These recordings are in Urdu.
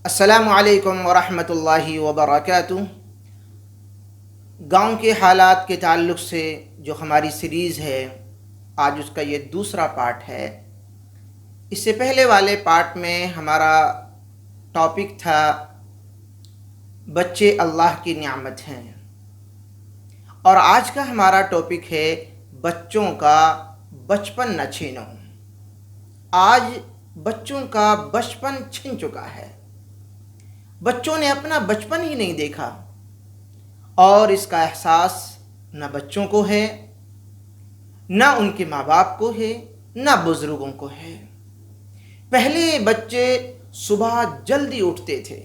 السلام علیکم ورحمۃ اللہ وبرکاتہ۔ گاؤں کے حالات کے تعلق سے جو ہماری سیریز ہے، آج اس کا یہ دوسرا پارٹ ہے۔ اس سے پہلے والے پارٹ میں ہمارا ٹاپک تھا بچے اللہ کی نعمت ہیں، اور آج کا ہمارا ٹاپک ہے بچوں کا بچپن نہ چھینو۔ آج بچوں کا بچپن چھن چکا ہے، بچوں نے اپنا بچپن ہی نہیں دیکھا، اور اس کا احساس نہ بچوں کو ہے، نہ ان کے ماں باپ کو ہے، نہ بزرگوں کو ہے۔ پہلے بچے صبح جلدی اٹھتے تھے،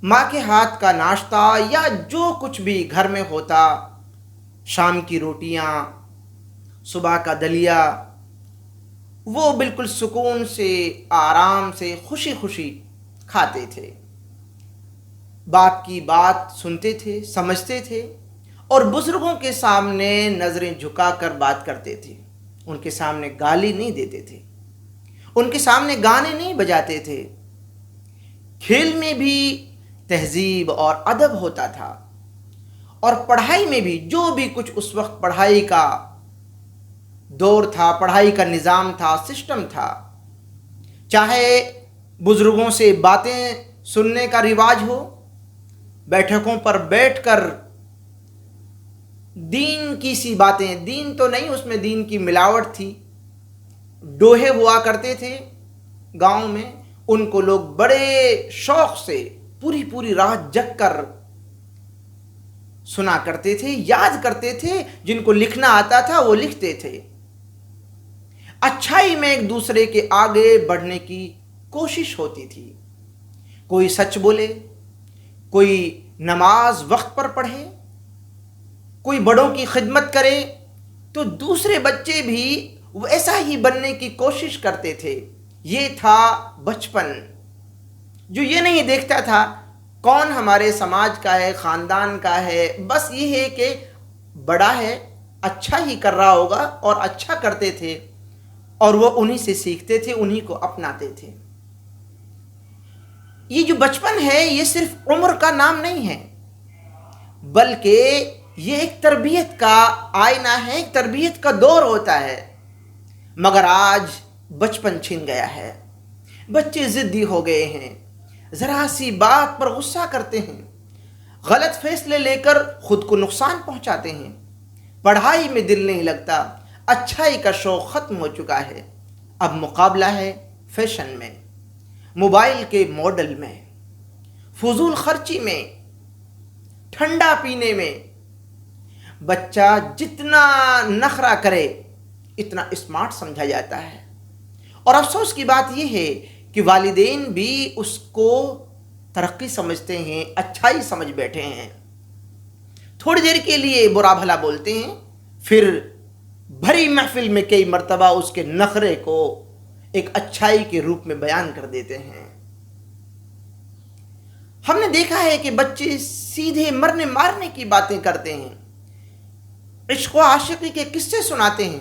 ماں کے ہاتھ کا ناشتہ یا جو کچھ بھی گھر میں ہوتا، شام کی روٹیاں، صبح کا دلیا، وہ بالکل سکون سے، آرام سے، خوشی خوشی کھاتے تھے، باپ کی بات سنتے تھے، سمجھتے تھے، اور بزرگوں کے سامنے نظریں جھکا کر بات کرتے تھے۔ ان کے سامنے گالی نہیں دیتے تھے، ان کے سامنے گانے نہیں بجاتے تھے۔ کھیل میں بھی تہذیب اور ادب ہوتا تھا، اور پڑھائی میں بھی جو بھی کچھ اس وقت پڑھائی کا دور تھا، پڑھائی کا نظام تھا، سسٹم تھا، چاہے بزرگوں سے باتیں سننے کا رواج ہو، بیٹھکوں پر بیٹھ کر دین کی سی باتیں، دین تو نہیں، اس میں دین کی ملاوٹ تھی، ڈوہے ہوا کرتے تھے گاؤں میں، ان کو لوگ بڑے شوق سے پوری رات جگ کر سنا کرتے تھے، یاد کرتے تھے، جن کو لکھنا آتا تھا وہ لکھتے تھے۔ اچھائی میں ایک دوسرے کے آگے بڑھنے کی کوشش ہوتی تھی، کوئی سچ بولے، کوئی نماز وقت پر پڑھے، کوئی بڑوں کی خدمت کرے، تو دوسرے بچے بھی ایسا ہی بننے کی کوشش کرتے تھے۔ یہ تھا بچپن، جو یہ نہیں دیکھتا تھا کون ہمارے سماج کا ہے، خاندان کا ہے، بس یہ ہے کہ بڑا ہے، اچھا ہی کر رہا ہوگا، اور اچھا کرتے تھے، اور وہ انہی سے سیکھتے تھے، انہی کو اپناتے تھے۔ یہ جو بچپن ہے، یہ صرف عمر کا نام نہیں ہے، بلکہ یہ ایک تربیت کا آئینہ ہے، ایک تربیت کا دور ہوتا ہے۔ مگر آج بچپن چھن گیا ہے، بچے ضدی ہو گئے ہیں، ذرا سی بات پر غصہ کرتے ہیں، غلط فیصلے لے کر خود کو نقصان پہنچاتے ہیں، پڑھائی میں دل نہیں لگتا، اچھائی کا شوق ختم ہو چکا ہے۔ اب مقابلہ ہے فیشن میں، موبائل کے ماڈل میں، فضول خرچی میں، ٹھنڈا پینے میں۔ بچہ جتنا نخرہ کرے اتنا اسمارٹ سمجھا جاتا ہے، اور افسوس کی بات یہ ہے کہ والدین بھی اس کو ترقی سمجھتے ہیں، اچھائی سمجھ بیٹھے ہیں۔ تھوڑی دیر کے لیے برا بھلا بولتے ہیں، پھر بھری محفل میں کئی مرتبہ اس کے نخرے کو ایک اچھائی کے روپ میں بیان کر دیتے ہیں۔ ہم نے دیکھا ہے کہ بچے سیدھے مرنے مارنے کی باتیں کرتے ہیں، عشق و عاشقی کے قصے سناتے ہیں،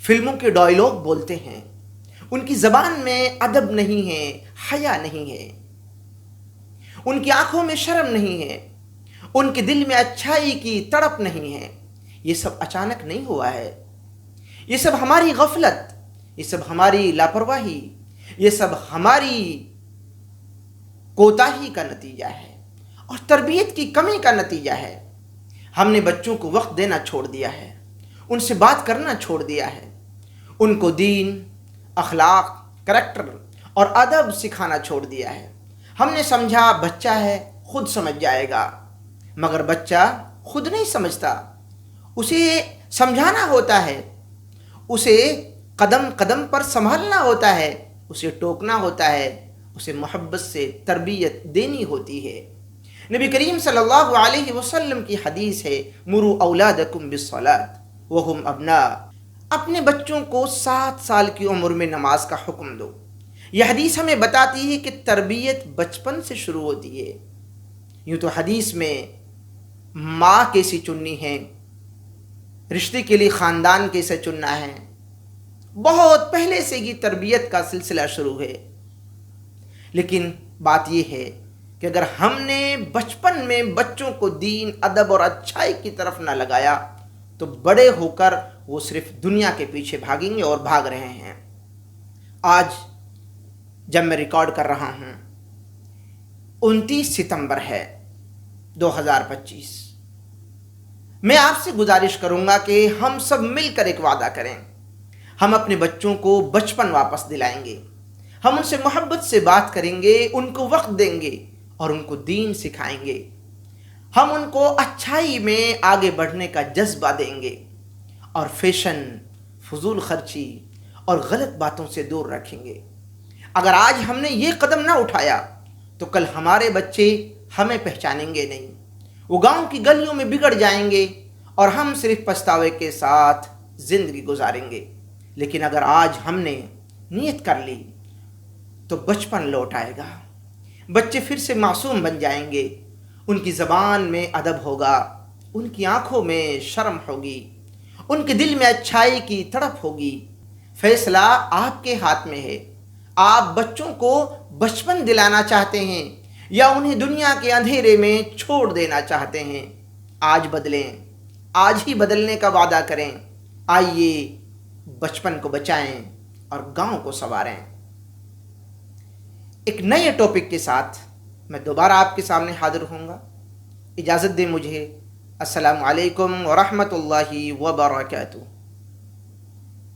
فلموں کے ڈائیلاگ بولتے ہیں، ان کی زبان میں ادب نہیں ہے، حیا نہیں ہے، ان کی آنکھوں میں شرم نہیں ہے، ان کے دل میں اچھائی کی تڑپ نہیں ہے۔ یہ سب اچانک نہیں ہوا ہے، یہ سب ہماری غفلت، یہ سب ہماری لاپرواہی، یہ سب ہماری کوتاہی کا نتیجہ ہے، اور تربیت کی کمی کا نتیجہ ہے۔ ہم نے بچوں کو وقت دینا چھوڑ دیا ہے، ان سے بات کرنا چھوڑ دیا ہے، ان کو دین، اخلاق، کریکٹر اور ادب سکھانا چھوڑ دیا ہے۔ ہم نے سمجھا بچہ ہے، خود سمجھ جائے گا، مگر بچہ خود نہیں سمجھتا، اسے سمجھانا ہوتا ہے، اسے قدم قدم پر سنبھالنا ہوتا ہے، اسے ٹوکنا ہوتا ہے، اسے محبت سے تربیت دینی ہوتی ہے۔ نبی کریم صلی اللہ علیہ وسلم کی حدیث ہے، مروا اولادکم بالصلاۃ وہم ابناء، اپنے بچوں کو 7 سال کی عمر میں نماز کا حکم دو۔ یہ حدیث ہمیں بتاتی ہے کہ تربیت بچپن سے شروع ہوتی ہے۔ یوں تو حدیث میں ماں کیسی چننی ہے، رشتے کے لیے خاندان کیسے چننا ہے، بہت پہلے سے یہ تربیت کا سلسلہ شروع ہے۔ لیکن بات یہ ہے کہ اگر ہم نے بچپن میں بچوں کو دین، ادب اور اچھائی کی طرف نہ لگایا تو بڑے ہو کر وہ صرف دنیا کے پیچھے بھاگیں گے اور بھاگ رہے ہیں۔ آج جب میں ریکارڈ کر رہا ہوں 29 ستمبر ہے 2025، میں آپ سے گزارش کروں گا کہ ہم سب مل کر ایک وعدہ کریں۔ ہم اپنے بچوں کو بچپن واپس دلائیں گے، ہم ان سے محبت سے بات کریں گے، ان کو وقت دیں گے اور ان کو دین سکھائیں گے۔ ہم ان کو اچھائی میں آگے بڑھنے کا جذبہ دیں گے اور فیشن، فضول خرچی اور غلط باتوں سے دور رکھیں گے۔ اگر آج ہم نے یہ قدم نہ اٹھایا تو کل ہمارے بچے ہمیں پہچانیں گے نہیں، وہ گاؤں کی گلیوں میں بگڑ جائیں گے اور ہم صرف پچھتاوے کے ساتھ زندگی گزاریں گے۔ لیکن اگر آج ہم نے نیت کر لی تو بچپن لوٹ آئے گا، بچے پھر سے معصوم بن جائیں گے، ان کی زبان میں ادب ہوگا، ان کی آنکھوں میں شرم ہوگی، ان کے دل میں اچھائی کی تڑپ ہوگی۔ فیصلہ آپ کے ہاتھ میں ہے۔ آپ بچوں کو بچپن دلانا چاہتے ہیں یا انہیں دنیا کے اندھیرے میں چھوڑ دینا چاہتے ہیں؟ آج بدلیں، آج ہی بدلنے کا وعدہ کریں۔ آئیے بچپن کو بچائیں اور گاؤں کو سنواریں۔ ایک نئے ٹاپک کے ساتھ میں دوبارہ آپ کے سامنے حاضر ہوں گا۔ اجازت دیں مجھے۔ السلام علیکم ورحمۃ اللہ وبرکاتہ۔